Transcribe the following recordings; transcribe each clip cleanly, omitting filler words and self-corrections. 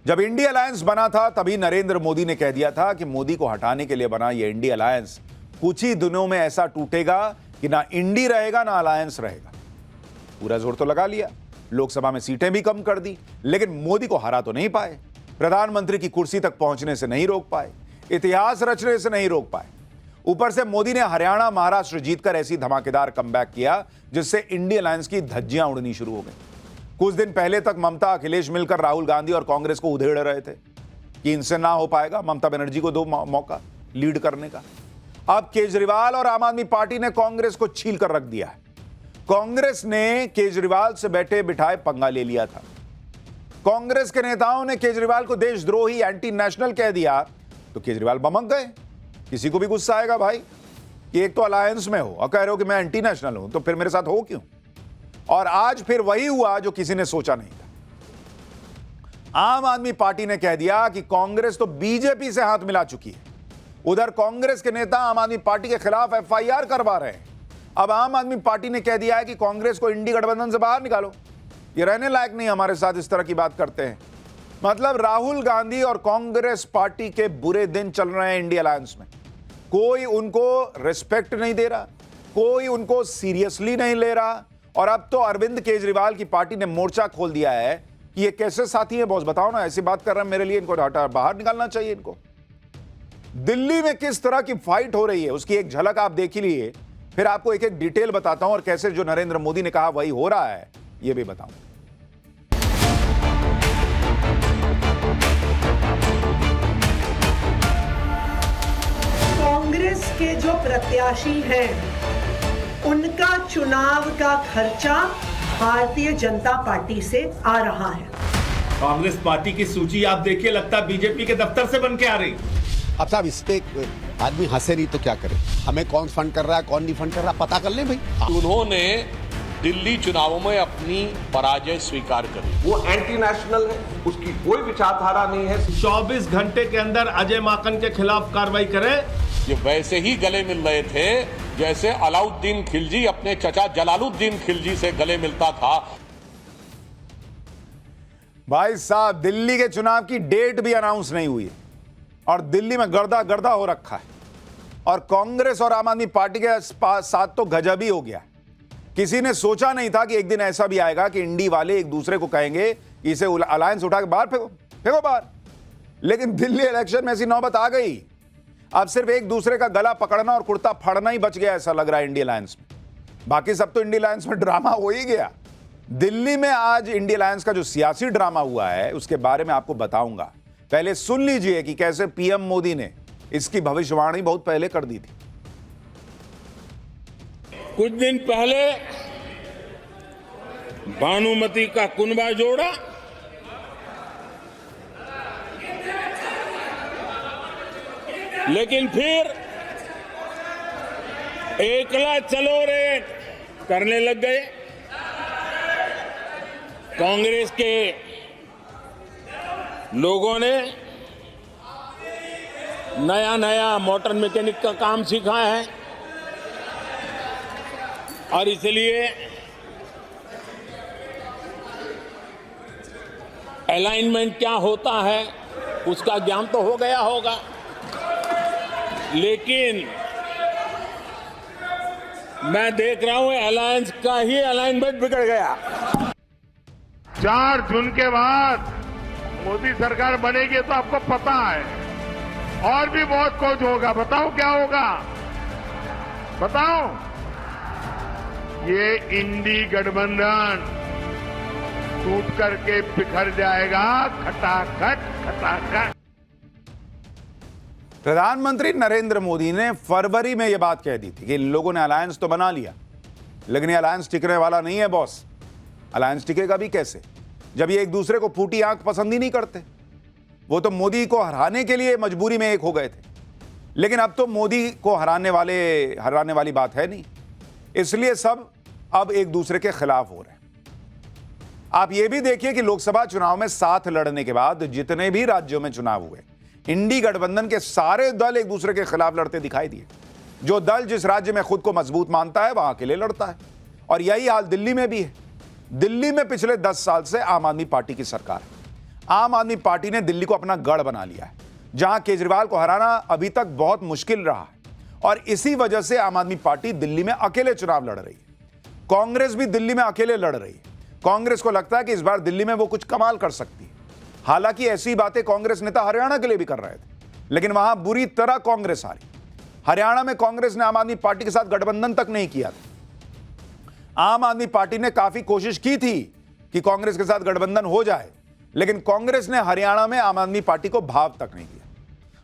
जब INDI alliance बना था तभी नरेंद्र मोदी ने कह दिया था कि मोदी को हटाने के लिए बना यह इंडी अलायंस कुछ ही दिनों में ऐसा टूटेगा कि ना इंडी रहेगा ना अलायंस रहेगा। पूरा जोर तो लगा लिया, लोकसभा में सीटें भी कम कर दी, लेकिन मोदी को हरा तो नहीं पाए, प्रधानमंत्री की कुर्सी तक पहुंचने से नहीं रोक पाए, इतिहास रचने से नहीं रोक पाए। ऊपर से मोदी ने हरियाणा महाराष्ट्र जीतकर ऐसी धमाकेदार कमबैक किया जिससे इंडी अलायंस की धज्जियां उड़नी शुरू हो गई। कुछ दिन पहले तक ममता अखिलेश मिलकर राहुल गांधी और कांग्रेस को उधेड़ रहे थे कि इनसे ना हो पाएगा, ममता बनर्जी को दो मौका लीड करने का। अब केजरीवाल और आम आदमी पार्टी ने कांग्रेस को छील कर रख दिया है। कांग्रेस ने केजरीवाल से बैठे बिठाए पंगा ले लिया था। कांग्रेस के नेताओं ने केजरीवाल को देशद्रोही एंटी नेशनल कह दिया तो केजरीवाल बमक गए। किसी को भी गुस्सा आएगा भाई कि एक तो अलायंस में हो और कह रहे हो कि मैं एंटी नेशनल हूं, तो फिर मेरे साथ हो क्यों। और आज फिर वही हुआ जो किसी ने सोचा नहीं था। आम आदमी पार्टी ने कह दिया कि कांग्रेस तो बीजेपी से हाथ मिला चुकी है। उधर कांग्रेस के नेता आम आदमी पार्टी के खिलाफ एफआईआर करवा रहे हैं। अब आम आदमी पार्टी ने कह दिया है कि कांग्रेस को इंडी गठबंधन से बाहर निकालो, ये रहने लायक नहीं, हमारे साथ इस तरह की बात करते हैं। मतलब राहुल गांधी और कांग्रेस पार्टी के बुरे दिन चल रहे हैं इंडी अलायंस में। कोई उनको रिस्पेक्ट नहीं दे रहा, कोई उनको सीरियसली नहीं ले रहा। और अब तो अरविंद केजरीवाल की पार्टी ने मोर्चा खोल दिया है कि ये कैसे साथी है बॉस, बताओ ना, ऐसी बात कर रहे हैं मेरे लिए, इनको हटा बाहर निकालना चाहिए इनको। दिल्ली में किस तरह की फाइट हो रही है उसकी एक झलक आप देख ही लिए, फिर आपको एक एक डिटेल बताता हूं और कैसे जो नरेंद्र मोदी ने कहा वही हो रहा है ये भी बताऊं। कांग्रेस के जो प्रत्याशी हैं उनका चुनाव का खर्चा भारतीय जनता पार्टी से आ रहा है। कांग्रेस पार्टी की सूची आप देखिए, लगता है बीजेपी के दफ्तर से बन के आ रही। अब साहब इस पे आदमी हंसे नहीं तो क्या करे, हमें कौन फंड कर रहा है कौन नहीं फंड कर रहा पता कर ले भाई। उन्होंने दिल्ली चुनावों में अपनी पराजय स्वीकार करी। वो एंटी नेशनल है, उसकी कोई विचारधारा नहीं है। 24 घंटे के अंदर अजय माकन के खिलाफ कार्रवाई करें। ये वैसे ही गले मिल रहे थे जैसे अलाउद्दीन खिलजी अपने चचा जलालुद्दीन खिलजी से गले मिलता था। भाई साहब, दिल्ली के चुनाव की डेट भी अनाउंस नहीं हुई है और दिल्ली में गर्दा गर्दा हो रखा है। और कांग्रेस और आम आदमी पार्टी के साथ तो गजब ही हो गया। किसी ने सोचा नहीं था कि एक दिन ऐसा भी आएगा कि इंडी वाले एक दूसरे को कहेंगे कि इसे अलायंस उठा के बाहर फेंको बाहर। लेकिन दिल्ली इलेक्शन में ऐसी नौबत आ गई। अब सिर्फ एक दूसरे का गला पकड़ना और कुर्ता फाड़ना ही बच गया, ऐसा लग रहा है इंडी अलायंस में। बाकी सब तो इंडी अलायंस में ड्रामा हो ही गया। दिल्ली में आज इंडी अलायंस का जो सियासी ड्रामा हुआ है उसके बारे में आपको बताऊंगा। पहले सुन लीजिए कि कैसे पीएम मोदी ने इसकी भविष्यवाणी बहुत पहले कर दी थी। कुछ दिन पहले भानुमति का कुनबा जोड़ा, लेकिन फिर एकला चलो रे करने लग गए। कांग्रेस के लोगों ने नया नया मोटर मैकेनिक का काम सीखा है और इसलिए अलाइनमेंट क्या होता है उसका ज्ञान तो हो गया होगा, लेकिन मैं देख रहा हूं अलायंस का ही अलाइनमेंट बिगड़ गया। 4 जून के बाद मोदी सरकार बनेगी तो आपको पता है और भी बहुत कुछ होगा। बताओ क्या होगा, बताओ। ये इंडी गठबंधन टूट करके बिखर जाएगा, खटाखट खटाखट। प्रधानमंत्री नरेंद्र मोदी ने फरवरी में यह बात कह दी थी कि इन लोगों ने अलायंस तो बना लिया, लेकिन ये अलायंस टिकने वाला नहीं है बॉस। अलायंस टिकेगा भी कैसे जब ये एक दूसरे को फूटी आंख पसंद ही नहीं करते। वो तो मोदी को हराने के लिए मजबूरी में एक हो गए थे, लेकिन अब तो मोदी को हराने वाली बात है नहीं, इसलिए सब अब एक दूसरे के खिलाफ हो रहे हैं। आप ये भी देखिए कि लोकसभा चुनाव में साथ लड़ने के बाद जितने भी राज्यों में चुनाव हुए, इंडी गठबंधन के सारे दल एक दूसरे के खिलाफ लड़ते दिखाई दिए। जो दल जिस राज्य में खुद को मजबूत मानता है वहां के लिए लड़ता है। और यही हाल दिल्ली में भी है। दिल्ली में पिछले 10 साल से आम आदमी पार्टी की सरकार है। आम आदमी पार्टी ने दिल्ली को अपना गढ़ बना लिया है, जहां केजरीवाल को हराना अभी तक बहुत मुश्किल रहा है और इसी वजह से आम आदमी पार्टी दिल्ली में अकेले चुनाव लड़ रही है। कांग्रेस भी दिल्ली में अकेले लड़ रही है। कांग्रेस को लगता है कि इस बार दिल्ली में वो कुछ कमाल कर सकती है। हालांकि ऐसी बातें कांग्रेस नेता हरियाणा के लिए भी कर रहे थे, लेकिन वहां बुरी तरह कांग्रेस हारी। हरियाणा में कांग्रेस ने आम आदमी पार्टी के साथ गठबंधन तक नहीं किया था। आम आदमी पार्टी ने काफी कोशिश की थी कि कांग्रेस के साथ गठबंधन हो जाए, लेकिन कांग्रेस ने हरियाणा में आम आदमी पार्टी को भाव तक नहीं दिया।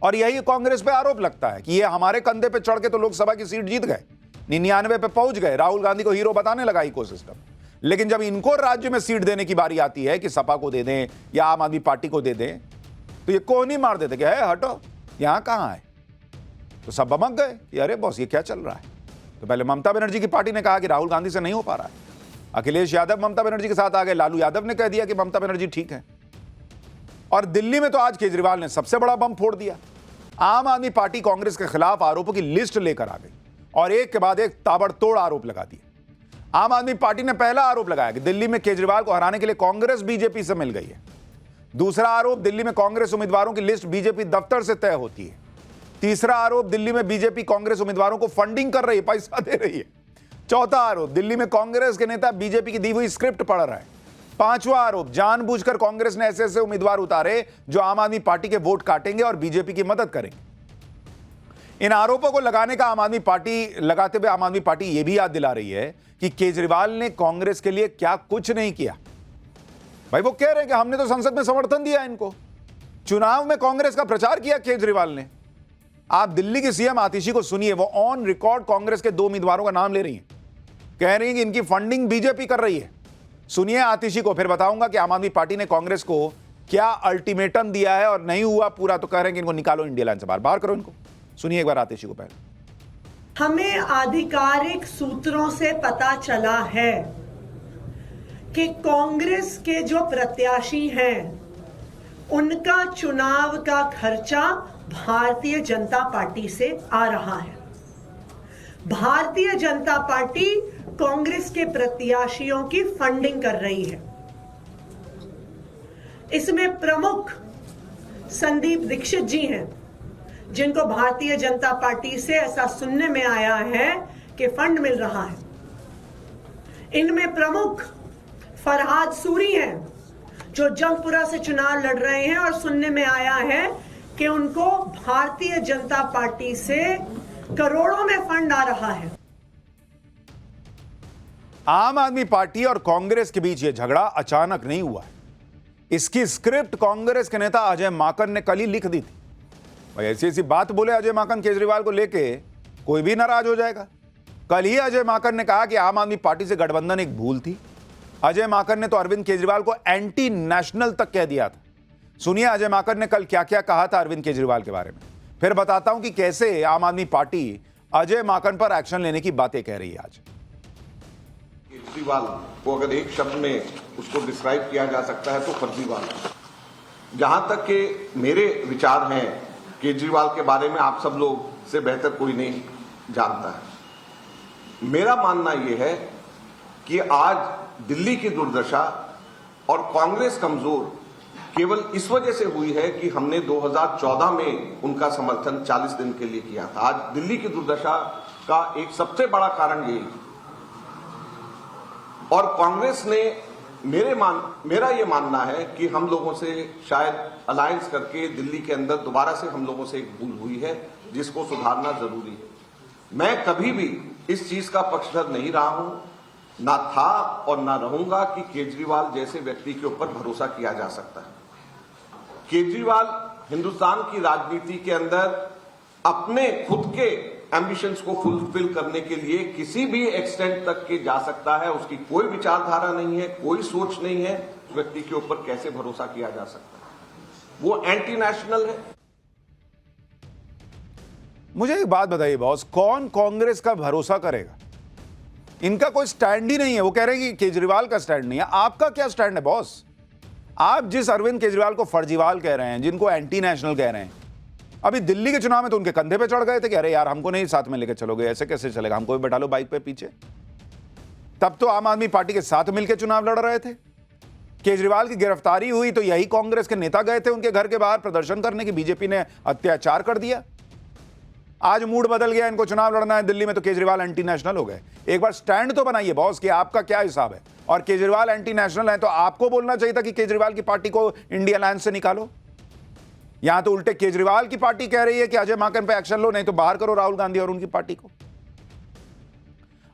और यही कांग्रेस पे आरोप लगता है कि ये हमारे कंधे पे चढ़ के तो लोकसभा की सीट जीत गए, 99 पे पहुंच गए, राहुल गांधी को हीरो बताने लगा इकोसिस्टम। लेकिन जब इनको राज्य में सीट देने की बारी आती है कि सपा को दे दें या आम आदमी पार्टी को दे दें, तो ये कोहनी मार देते कि है हटो, यहां कहां है। तो सब बमक गए कि अरे बॉस ये क्या चल रहा है। तो पहले ममता बनर्जी की पार्टी ने कहा कि राहुल गांधी से नहीं हो पा रहा है। अखिलेश यादव ममता बनर्जी के साथ आ गए, लालू यादव ने कह दिया कि ममता बनर्जी ठीक है। और दिल्ली में तो आज केजरीवाल ने सबसे बड़ा बम फोड़ दिया। आम आदमी पार्टी कांग्रेस के खिलाफ आरोपों की लिस्ट लेकर आ गई और एक के बाद एक ताबड़तोड़ आरोप लगा दिए। आम आदमी पार्टी ने पहला आरोप लगाया कि दिल्ली में केजरीवाल को हराने के लिए कांग्रेस बीजेपी से मिल गई है। दूसरा आरोप, दिल्ली में कांग्रेस उम्मीदवारों की लिस्ट बीजेपी दफ्तर से तय होती है। तीसरा आरोप, दिल्ली में बीजेपी कांग्रेस उम्मीदवारों को फंडिंग कर रही है, पैसा दे रही है। चौथा आरोप, दिल्ली में कांग्रेस के नेता बीजेपी की दी हुई स्क्रिप्ट पढ़ रहे हैं। पांचवा आरोप, जानबूझकर कांग्रेस ने ऐसे उम्मीदवार उतारे जो आम आदमी पार्टी के वोट काटेंगे और बीजेपी की मदद करेंगे। इन आरोपों को लगाते हुए आम आदमी पार्टी यह भी याद दिला रही है कि केजरीवाल ने कांग्रेस के लिए क्या कुछ नहीं किया। भाई वो कह रहे हैं कि हमने तो संसद में समर्थन दिया इनको, चुनाव में कांग्रेस का प्रचार किया केजरीवाल ने। आप दिल्ली की सीएम आतिशी को सुनिए, वो ऑन रिकॉर्ड कांग्रेस के 2 उम्मीदवारों का नाम ले रही हैं, कह रही हैं कि इनकी फंडिंग बीजेपी कर रही है। सुनिए आतिशी को, फिर बताऊंगा कि आम आदमी पार्टी ने कांग्रेस को क्या अल्टीमेटम दिया है और नहीं हुआ पूरा तो कह रहे हैं कि इनको निकालो इंडिया लाइन से बाहर करो इनको। सुनिए एक बार आतिशी को पहले। हमें आधिकारिक सूत्रों से पता चला है कि कांग्रेस के जो प्रत्याशी हैं उनका चुनाव का खर्चा भारतीय जनता पार्टी से आ रहा है। भारतीय जनता पार्टी कांग्रेस के प्रत्याशियों की फंडिंग कर रही है। इसमें प्रमुख संदीप दीक्षित जी हैं, जिनको भारतीय जनता पार्टी से ऐसा सुनने में आया है कि फंड मिल रहा है। इनमें प्रमुख फरहाद सूरी हैं, जो जंगपुरा से चुनाव लड़ रहे हैं और सुनने में आया है कि उनको भारतीय जनता पार्टी से करोड़ों में फंड आ रहा है। आम आदमी पार्टी और कांग्रेस के बीच यह झगड़ा अचानक नहीं हुआ है। इसकी स्क्रिप्ट कांग्रेस के नेता अजय माकन ने कल ही लिख दी थी। भाई ऐसी बात बोले अजय माकन केजरीवाल को लेके, कोई भी नाराज हो जाएगा। कल ही अजय माकन ने कहा कि आम आदमी पार्टी से गठबंधन एक भूल थी। अजय माकन ने तो अरविंद केजरीवाल को एंटी नेशनल तक कह दिया था। सुनिए अजय माकन ने कल क्या क्या कहा था अरविंद केजरीवाल के बारे में, फिर बताता हूं कि कैसे आम आदमी पार्टी अजय माकन पर एक्शन लेने की बातें कह रही है। आज केजरीवाल को अगर एक शब्द में उसको डिस्क्राइब किया जा सकता है तो फर्जीवाल। जहां तक के मेरे विचार हैं केजरीवाल के बारे में, आप सब लोग से बेहतर कोई नहीं जानता है। मेरा मानना यह है कि आज दिल्ली की दुर्दशा और कांग्रेस कमजोर केवल इस वजह से हुई है कि हमने 2014 में उनका समर्थन 40 दिन के लिए किया था। आज दिल्ली की दुर्दशा का एक सबसे बड़ा कारण यही, और कांग्रेस ने मेरा ये मानना है कि हम लोगों से शायद अलायंस करके दिल्ली के अंदर दोबारा से हम लोगों से एक भूल हुई है, जिसको सुधारना जरूरी है। मैं कभी भी इस चीज का पक्षधर नहीं रहा हूं, ना था और ना रहूंगा कि केजरीवाल जैसे व्यक्ति के ऊपर भरोसा किया जा सकता है। केजरीवाल हिंदुस्तान की राजनीति के अंदर अपने खुद के एम्बिशंस को फुलफिल करने के लिए किसी भी एक्सटेंट तक के जा सकता है। उसकी कोई विचारधारा नहीं है, कोई सोच नहीं है। उस व्यक्ति के ऊपर कैसे भरोसा किया जा सकता है? वो एंटी नेशनल है। मुझे एक बात बताइए बॉस, कौन कांग्रेस का भरोसा करेगा? इनका कोई स्टैंड ही नहीं है। वो कह रहे हैं कि केजरीवाल का स्टैंड नहीं है। आपका क्या स्टैंड है बॉस? आप जिस अरविंद केजरीवाल को फर्जीवाल कह रहे हैं, जिनको एंटी नेशनल कह रहे हैं, अभी दिल्ली के चुनाव में तो उनके कंधे पे चढ़ गए थे कि अरे यार हमको नहीं साथ में लेकर चलोगे, ऐसे कैसे चलेगा, हमको भी बैठा लो बाइक पे पीछे। तब तो आम आदमी पार्टी के साथ मिलकर चुनाव लड़ रहे थे। केजरीवाल की गिरफ्तारी हुई तो यही कांग्रेस के नेता गए थे उनके घर के बाहर प्रदर्शन करने की बीजेपी ने अत्याचार कर दिया। आज मूड बदल गया, इनको चुनाव लड़ना है दिल्ली में तो केजरीवाल एंटी नेशनल हो गए। एक बार स्टैंड तो बनाइए बॉस कि आपका क्या हिसाब है। और केजरीवाल एंटी नेशनल है तो आपको बोलना चाहिए था कि केजरीवाल की पार्टी को इंडिया अलायंस से निकालो। यहां तो उल्टे केजरीवाल की पार्टी कह रही है कि अजय माकन पे एक्शन लो, नहीं तो बाहर करो राहुल गांधी और उनकी पार्टी को।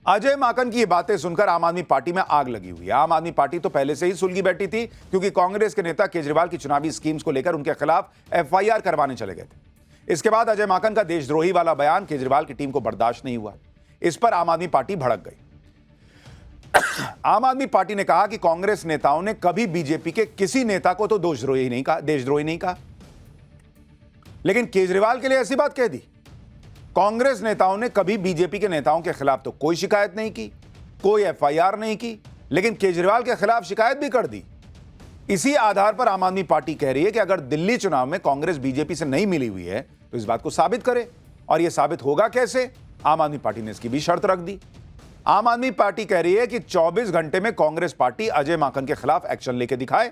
अजय माकन की ये बातें सुनकर आम आदमी पार्टी में आग लगी हुई है। आम आदमी पार्टी तो पहले से ही सुलगी बैठी थी क्योंकि कांग्रेस के नेता केजरीवाल की चुनावी स्कीम्स को लेकर उनके खिलाफ एफआईआर करवाने चले गए थे। इसके बाद अजय माकन का देशद्रोही वाला बयान केजरीवाल की टीम को बर्दाश्त नहीं हुआ। इस पर आम आदमी पार्टी भड़क गई। आम आदमी पार्टी ने कहा कि कांग्रेस नेताओं ने कभी बीजेपी के किसी नेता को तो देशद्रोही नहीं कहा, लेकिन केजरीवाल के लिए ऐसी बात कह दी। कांग्रेस नेताओं ने कभी बीजेपी के नेताओं के खिलाफ तो कोई शिकायत नहीं की, कोई एफआईआर नहीं की, लेकिन केजरीवाल के खिलाफ शिकायत भी कर दी। इसी आधार पर आम आदमी पार्टी कह रही है कि अगर दिल्ली चुनाव में कांग्रेस बीजेपी से नहीं मिली हुई है तो इस बात को साबित करे। और यह साबित होगा कैसे? आम आदमी पार्टी ने इसकी भी शर्त रख दी। आम आदमी पार्टी कह रही है कि 24 घंटे में कांग्रेस पार्टी अजय माकन के खिलाफ एक्शन लेके दिखाए।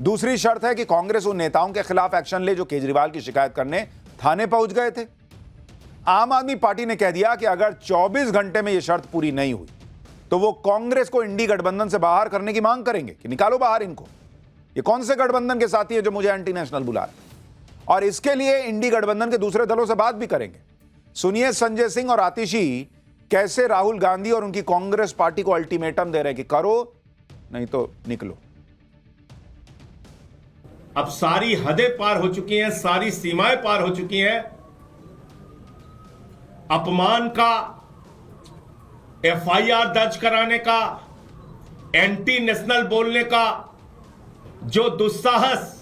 दूसरी शर्त है कि कांग्रेस उन नेताओं के खिलाफ एक्शन ले जो केजरीवाल की शिकायत करने थाने पहुंच गए थे। आम आदमी पार्टी ने कह दिया कि अगर 24 घंटे में यह शर्त पूरी नहीं हुई तो वो कांग्रेस को इंडी गठबंधन से बाहर करने की मांग करेंगे कि निकालो बाहर इनको। ये कौन से गठबंधन के साथी है जो मुझे एंटी नेशनल बुला रहे हैं? और इसके लिए इंडी गठबंधन के दूसरे दलों से बात भी करेंगे। सुनिए संजय सिंह और आतिशी कैसे राहुल गांधी और उनकी कांग्रेस पार्टी को अल्टीमेटम दे रहे हैं कि करो नहीं तो निकलो। अब सारी हदें पार हो चुकी हैं, सारी सीमाएं पार हो चुकी हैं। अपमान का, एफआईआर दर्ज कराने का, एंटी नेशनल बोलने का जो दुस्साहस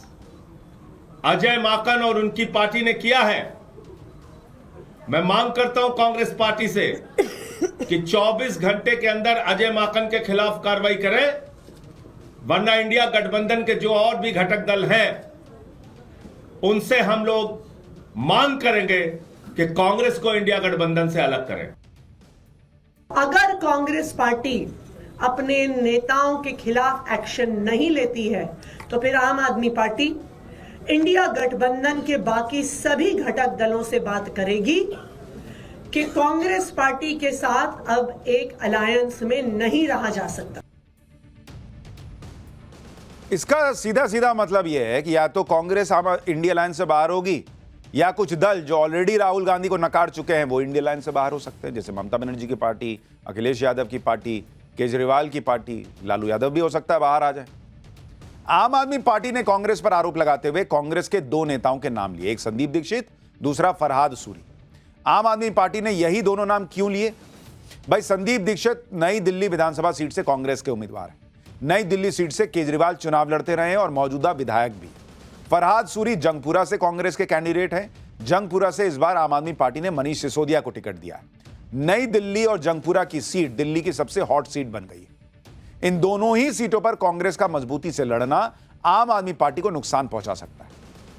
अजय माकन और उनकी पार्टी ने किया है, मैं मांग करता हूं कांग्रेस पार्टी से कि 24 घंटे के अंदर अजय माकन के खिलाफ कार्रवाई करें, वरना इंडिया गठबंधन के जो और भी घटक दल हैं उनसे हम लोग मांग करेंगे कि कांग्रेस को इंडिया गठबंधन से अलग करें। अगर कांग्रेस पार्टी अपने नेताओं के खिलाफ एक्शन नहीं लेती है तो फिर आम आदमी पार्टी इंडिया गठबंधन के बाकी सभी घटक दलों से बात करेगी कि कांग्रेस पार्टी के साथ अब एक अलायंस में नहीं रहा जा सकता। इसका सीधा सीधा मतलब यह है कि या तो कांग्रेस इंडिया अलायंस से बाहर होगी या कुछ दल जो ऑलरेडी राहुल गांधी को नकार चुके हैं वो इंडिया अलायंस से बाहर हो सकते हैं, जैसे ममता बनर्जी की पार्टी, अखिलेश यादव की पार्टी, केजरीवाल की पार्टी, लालू यादव भी हो सकता है बाहर आ जाए। आम आदमी पार्टी ने कांग्रेस पर आरोप लगाते हुए कांग्रेस के दो नेताओं के नाम लिए, एक संदीप दीक्षित, दूसरा फरहाद सूरी। आम आदमी पार्टी ने यही दोनों नाम क्यों लिए? भाई संदीप दीक्षित नई दिल्ली विधानसभा सीट से कांग्रेस के उम्मीदवार हैं। नई दिल्ली सीट से केजरीवाल चुनाव लड़ते रहे हैं और मौजूदा विधायक भी। फरहाद सूरी जंगपुरा से कांग्रेस के कैंडिडेट हैं। जंगपुरा से इस बार आम आदमी पार्टी ने मनीष सिसोदिया को टिकट दिया। नई दिल्ली और जंगपुरा की सीट दिल्ली की सबसे हॉट सीट बन गई है। इन दोनों ही सीटों पर कांग्रेस का मजबूती से लड़ना आम आदमी पार्टी को नुकसान पहुंचा सकता है।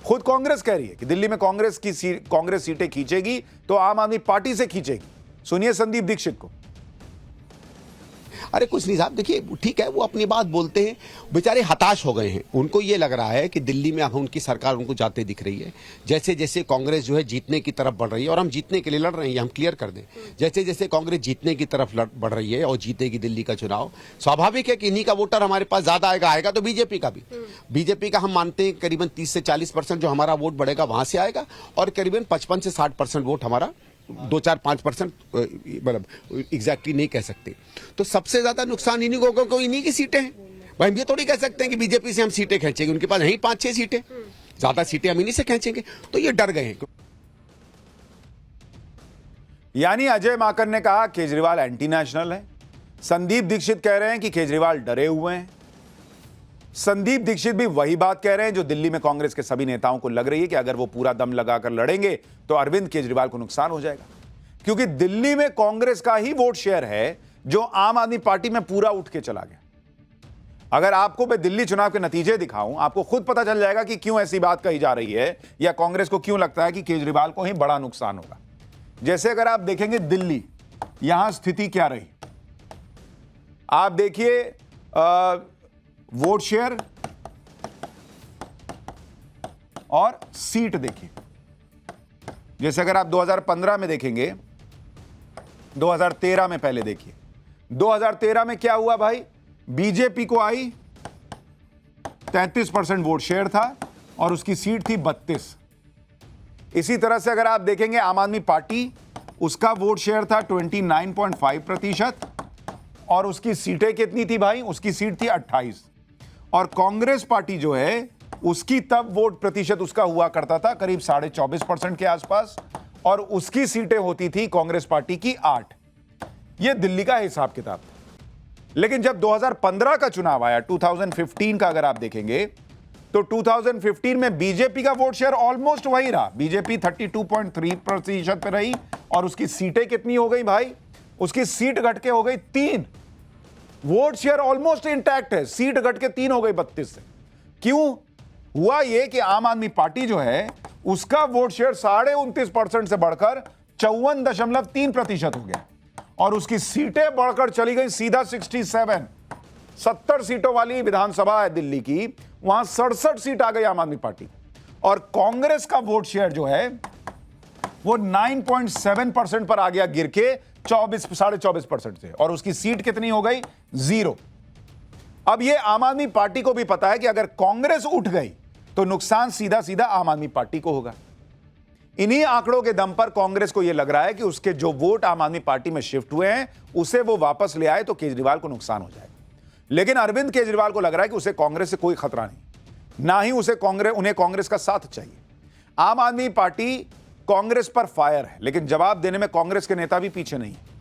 खुद कांग्रेस कह रही है कि दिल्ली में कांग्रेस सीटें खींचेगी तो आम आदमी पार्टी से खींचेगी। सुनिए संदीप दीक्षित को। अरे कुछ नहीं साहब, देखिए ठीक है, वो अपनी बात बोलते हैं, बेचारे हताश हो गए हैं। उनको ये लग रहा है कि दिल्ली में अब उनकी सरकार उनको जाते दिख रही है। जैसे जैसे कांग्रेस जो है जीतने की तरफ बढ़ रही है, और हम जीतने के लिए लड़ रहे हैं, हम क्लियर कर दें, जैसे जैसे कांग्रेस जीतने की तरफ बढ़ रही है और जीतेगी दिल्ली का चुनाव, स्वाभाविक है कि इन्हीं का वोटर हमारे पास ज्यादा आएगा तो बीजेपी का भी। बीजेपी का हम मानते हैं करीबन 30 से 40% जो हमारा वोट बढ़ेगा वहां से आएगा, और करीबन 55 से 60% वोट हमारा 2-4-5% मतलब एग्जैक्टली नहीं कह सकते। तो सबसे ज्यादा नुकसान इन्हीं को इन्हीं की सीटें हैं। भाई हम ये थोड़ी कह सकते हैं कि बीजेपी से हम सीटें खींचेंगे, उनके पास यही 5-6 सीटें, ज्यादा सीटें हम इन्हीं से खींचेंगे। तो ये डर गए हैं। यानी अजय माकन ने कहा केजरीवाल एंटी नेशनल है। संदीप दीक्षित कह रहे हैं कि केजरीवाल डरे हुए हैं। संदीप दीक्षित भी वही बात कह रहे हैं जो दिल्ली में कांग्रेस के सभी नेताओं को लग रही है कि अगर वो पूरा दम लगाकर लड़ेंगे तो अरविंद केजरीवाल को नुकसान हो जाएगा, क्योंकि दिल्ली में कांग्रेस का ही वोट शेयर है जो आम आदमी पार्टी में पूरा उठ के चला गया। अगर आपको मैं दिल्ली चुनाव के नतीजे दिखाऊं, आपको खुद पता चल जाएगा कि क्यों ऐसी बात कही जा रही है या कांग्रेस को क्यों लगता है कि केजरीवाल को ही बड़ा नुकसान होगा। जैसे अगर आप देखेंगे दिल्ली, यहां स्थिति क्या रही, आप देखिए वोट शेयर और सीट देखिए। जैसे अगर आप 2015 में देखेंगे, 2013 में पहले देखिए, 2013 में क्या हुआ भाई, बीजेपी को आई 33% वोट शेयर था और उसकी सीट थी 32। इसी तरह से अगर आप देखेंगे आम आदमी पार्टी, उसका वोट शेयर था 29.5% और उसकी सीटें कितनी थी भाई, उसकी सीट थी 28। और कांग्रेस पार्टी जो है उसकी तब वोट प्रतिशत उसका हुआ करता था करीब 24.5% के आसपास और उसकी सीटें होती थी कांग्रेस पार्टी की 8। यह दिल्ली का हिसाब किताब। लेकिन जब 2015 का चुनाव आया, 2015 का अगर आप देखेंगे तो 2015 में बीजेपी का वोट शेयर ऑलमोस्ट वही रहा, बीजेपी 32.3% पे रही और उसकी सीटें कितनी हो गई भाई, उसकी सीट घट के हो गई 3। वोट शेयर ऑलमोस्ट इंटैक्ट है, सीट घट के 3 हो गई 32 से। क्यों हुआ यह कि आम आदमी पार्टी जो है उसका वोट शेयर 29.5% से बढ़कर 54.3% हो गया और उसकी सीटें बढ़कर चली गई सीधा 67। 70 सीटों वाली विधानसभा है दिल्ली की, वहां 67 सीट आ गई आम आदमी पार्टी। और कांग्रेस का वोट शेयर जो है वो 9.7% पर आ गया गिर के 24.5% से और उसकी सीट कितनी हो गई, 0। अब ये आम आदमी पार्टी को भी पता है कि अगर कांग्रेस उठ गई तो नुकसान सीधा सीधा आम आदमी पार्टी को होगा। इन्हीं आंकड़ों के दम पर कांग्रेस को यह लग रहा है कि उसके जो वोट आम आदमी पार्टी में शिफ्ट हुए हैं उसे वो वापस ले आए तो केजरीवाल को नुकसान हो जाएगा। लेकिन अरविंद केजरीवाल को लग रहा है कि उसे कांग्रेस से कोई खतरा नहीं, ना ही उन्हें कांग्रेस का साथ चाहिए। आम आदमी पार्टी कांग्रेस पर फायर है, लेकिन जवाब देने में कांग्रेस के नेता भी पीछे नहीं है।